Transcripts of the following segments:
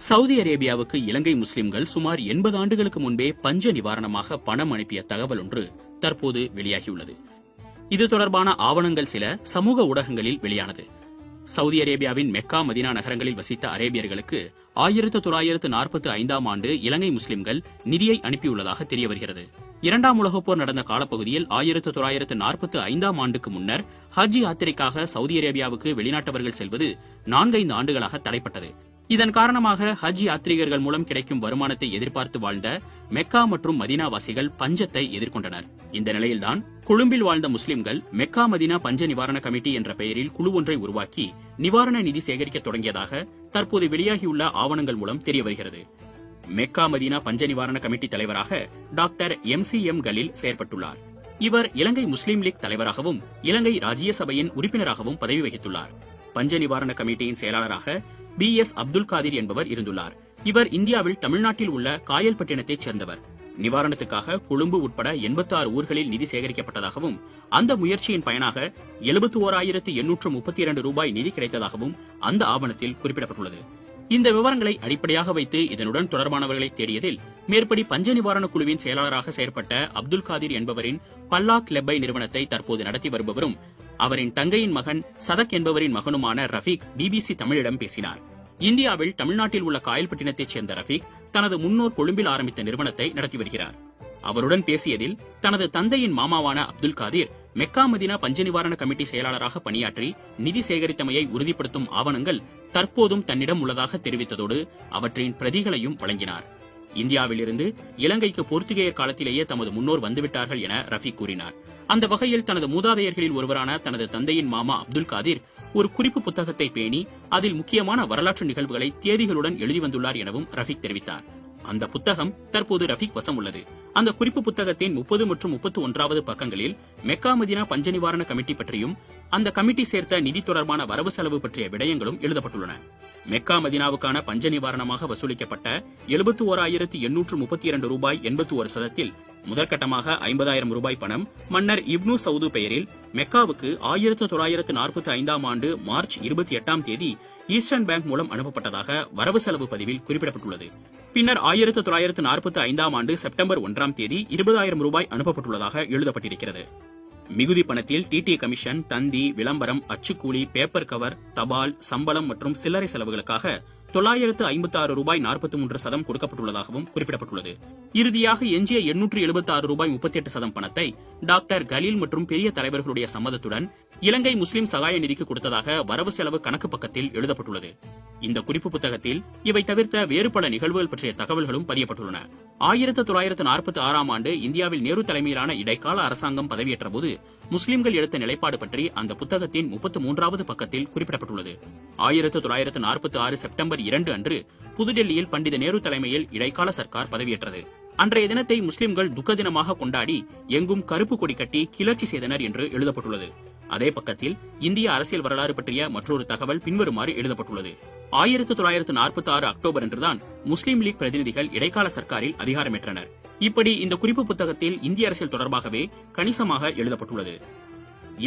Saudi அரேபியாவுக்கு இலங்கை முஸ்லிம்கள் சுமார் 80 ஆண்டுகளுக்கு முன்பே பஞ்ச நிவாரணமாக பணம் அனுப்பிய தகவல் ஒன்று தற்போது வெளியாகியுள்ளது. இது தொடர்பான ஆவணங்கள் சில சமூக ஊடகங்களில் வெளியானது. சவுதி அரேபியாவின் மெக்கா மதினா நகரங்களில் வசித்த அரேபியர்களுக்கு 1945ஆம் ஆண்டு இலங்கை முஸ்லிம்கள் நிதியை அனுப்பியுள்ளதாக தெரியவருகிறது. 2ஆம் உலகப் போர் நடந்த காலப்பகுதியில் 1945ஆம் ஆண்டுக்கு முன்னர் ஹஜ் யாத்திரைக்காக சவுதி அரேபியாவுக்கு வெளிநாட்டவர்கள் செல்வது 4-5 ஆண்டுகளாக தடைப்பட்டது. இதன் காரணமாக ஹஜ் யாத்ரீகர்கள் மூலம் கிடைக்கும் வருமானத்தை எதிர்பார்த்து வாழ்ந்த மெக்கா மற்றும் மதீனாவாசிகள் பஞ்சத்தை எதிர்கொண்டனர். இந்த நிலையில்தான் கொழும்பில் வாழ்ந்த முஸ்லிம்கள் மெக்கா மதீனா பஞ்ச நிவாரண கமிட்டி என்ற பெயரில் குழு ஒன்றை உருவாக்கி நிவாரண நிதி சேகரிக்க தொடங்கியதாக தற்போது வெளியாகியுள்ள ஆவணங்கள் மூலம் தெரியவருகிறது. மெக்கா மதீனா பஞ்ச நிவாரண கமிட்டி தலைவராக டாக்டர் MCM கலீல் செயற்பட்டுள்ளார். இவர் இலங்கை முஸ்லீம் லீக் தலைவராகவும் இலங்கை ராஜ்யசபையின் உறுப்பினராகவும் பதவி வகித்துள்ளார். பஞ்ச நிவாரண கமிட்டியின் செயலாளராக BS அப்துல் காதிர் என்பவர் இருந்துள்ளார். இவர் இந்தியாவில் தமிழ்நாட்டில் உள்ள காயல்பட்டினத்தைச் சேர்ந்தவர். நிவாரணத்துக்காக கொழும்பு உட்பட 86 ஊர்களில் நிதி சேகரிக்கப்பட்டதாகவும் அந்த முயற்சியின் பயனாக 71,832 ரூபாய் நிதி கிடைத்ததாகவும் அந்த ஆவணத்தில் குறிப்பிடப்பட்டுள்ளது. இந்த விவரங்களை அடிப்படையாக வைத்து இதனுடன் தொடர்பானவர்களை தேடியதில் மேற்படி பஞ்ச நிவாரண குழுவின் செயலாளராக செயற்பட்ட அப்துல் காதிர் என்பவரின் பல்லாக் லெப்பை நிறுவனத்தை தற்போது நடத்தி வருபவரும் அவரின் தங்கையின் மகன் சதக் என்பவரின் மகனுமான ரஃபீக் BBC தமிழிடம் பேசினார். இந்தியாவில் தமிழ்நாட்டில் உள்ள காயல்பட்டினத்தைச் சேர்ந்த ரஃபீக் தனது முன்னோர் கொழும்பில் ஆரம்பித்த நிறுவனத்தை நடத்தி வருகிறார். அவருடன் பேசியதில் தனது தந்தையின் மாமாவான அப்துல் காதிர் மெக்கா மதீனா பஞ்ச நிவாரண கமிட்டி செயலாளராக பணியாற்றி நிதி சேகரித்தமையை உறுதிப்படுத்தும் ஆவணங்கள் தற்போதும் தன்னிடம் உள்ளதாக தெரிவித்ததோடு அவற்றின் பிரதிகளையும் வழங்கினார். இந்தியாவிலிருந்து இலங்கைக்கு போர்த்துகேயர் காலத்திலேயே தமது முன்னோர் வந்துவிட்டார்கள் என ரஃபீக் கூறினார். அந்த வகையில் தனது மூதாதையர்களில் ஒருவரான தனது தந்தையின் மாமா அப்துல் காதிர் ஒரு குறிப்பு புத்தகத்தை பேணி அதில் முக்கியமான வரலாற்று நிகழ்வுகளை தேதிகளுடன் எழுதி வந்துள்ளார் எனவும் ரஃபீக் தெரிவித்தார். அந்த புத்தகம் தற்போது ரஃபீக் வசம் உள்ளது. அந்த குறிப்பு புத்தகத்தின் 30 மற்றும் 31வது பக்கங்களில் மெக்கா மதீனா பஞ்ச நிவாரண கமிட்டி பற்றியும் அந்த கமிட்டி சேர்த்த நிதி தொடர்பான வரவு செலவு பற்றிய விடயங்களும் எழுதப்பட்டுள்ளன. மெக்கா மதீனாவுக்கான பஞ்ச நிவாரணமாக வசூலிக்கப்பட்ட 71,832 ரூபாய் 81 சதத்தில் முதற்கட்டமாக 50,000 ரூபாய் பணம் மன்னர் இப்னு சவுது பெயரில் மெக்காவுக்கு 1945ஆம் ஆண்டு மார்ச் 28ஆம் தேதி ஈஸ்டர்ன் பேங்க் மூலம் அனுப்பப்பட்டதாக வரவு செலவு பதிவில் குறிப்பிடப்பட்டுள்ளது. பின்னர் 1945ஆம் ஆண்டு செப்டம்பர் 1ஆம் தேதி 20,000 ரூபாய் அனுப்பப்பட்டுள்ளதாக எழுதப்பட்டிருக்கிறது. மிகுதி பணத்தில் டிடி கமிஷன், தந்தி, விளம்பரம், அச்சுக்கூலி, பேப்பர் கவர், தபால், சம்பளம் மற்றும் சில்லறை செலவுகளுக்காக 956 ரூபாய் 43 சதம் கொடுக்கப்பட்டுள்ளதாகவும் குறிப்பிடப்பட்டுள்ளது. இறுதியாக எஞ்சிய 876 ரூபாய் 38 சதம் பணத்தை டாக்டர் கலீல் மற்றும் பெரிய தலைவர்களுடைய சம்மதத்துடன் இலங்கை முஸ்லிம் சகாய நிதிக்கு கொடுத்ததாக வரவு செலவு கணக்கு பக்கத்தில் எழுதப்பட்டுள்ளது. இந்த குறிப்பு புத்தகத்தில் இவை தவிர்த்த வேறு பல நிகழ்வுகள் பற்றிய தகவல்களும் பதியப்பட்டுள்ளன. 1946ஆம் ஆண்டு இந்தியாவில் நேரு தலைமையிலான இடைக்கால அரசாங்கம் பதவியேற்ற போது முஸ்லிம்கள் எடுத்த நிலைப்பாடு பற்றி அந்த புத்தகத்தின் 33வது பக்கத்தில் குறிப்பிடப்பட்டுள்ளது. 1946 செப்டம்பர் 2 அன்று புதுடெல்லியில் பண்டித நேரு தலைமையில் இடைக்கால சர்க்கார் பதவியேற்றது. அன்றைய தினத்தை முஸ்லிம்கள் துக்க தினமாக கொண்டாடி எங்கும் கருப்பு கொடி கட்டி கிளர்ச்சி செய்தனர் என்று எழுதப்பட்டுள்ளது. அதே பக்கத்தில் இந்திய அரசியல் வரலாறு பற்றிய மற்றொரு தகவல் பின்வருமாறு எழுதப்பட்டுள்ளது. 1946 அக்டோபர் அன்றுதான் முஸ்லீம் லீக் பிரதிநிதிகள் இடைக்கால சர்க்காரில் அதிகாரமேற்றனர். இப்படி இந்த குறிப்பு புத்தகத்தில் இந்திய அரசியல் தொடர்பாகவே கணிசமாக எழுதப்பட்டுள்ளது.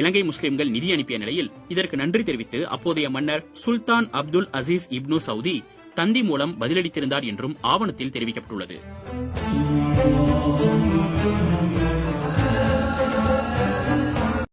இலங்கை முஸ்லிம்கள் நிதி அனுப்பிய நிலையில் இதற்கு நன்றி தெரிவித்து அப்போதைய மன்னர் சுல்தான் அப்துல் அசீஸ் இப்னு சவுதி தந்தி மூலம் பதிலளித்திருந்தார் என்றும் ஆவணத்தில் தெரிவிக்கப்பட்டுள்ளது.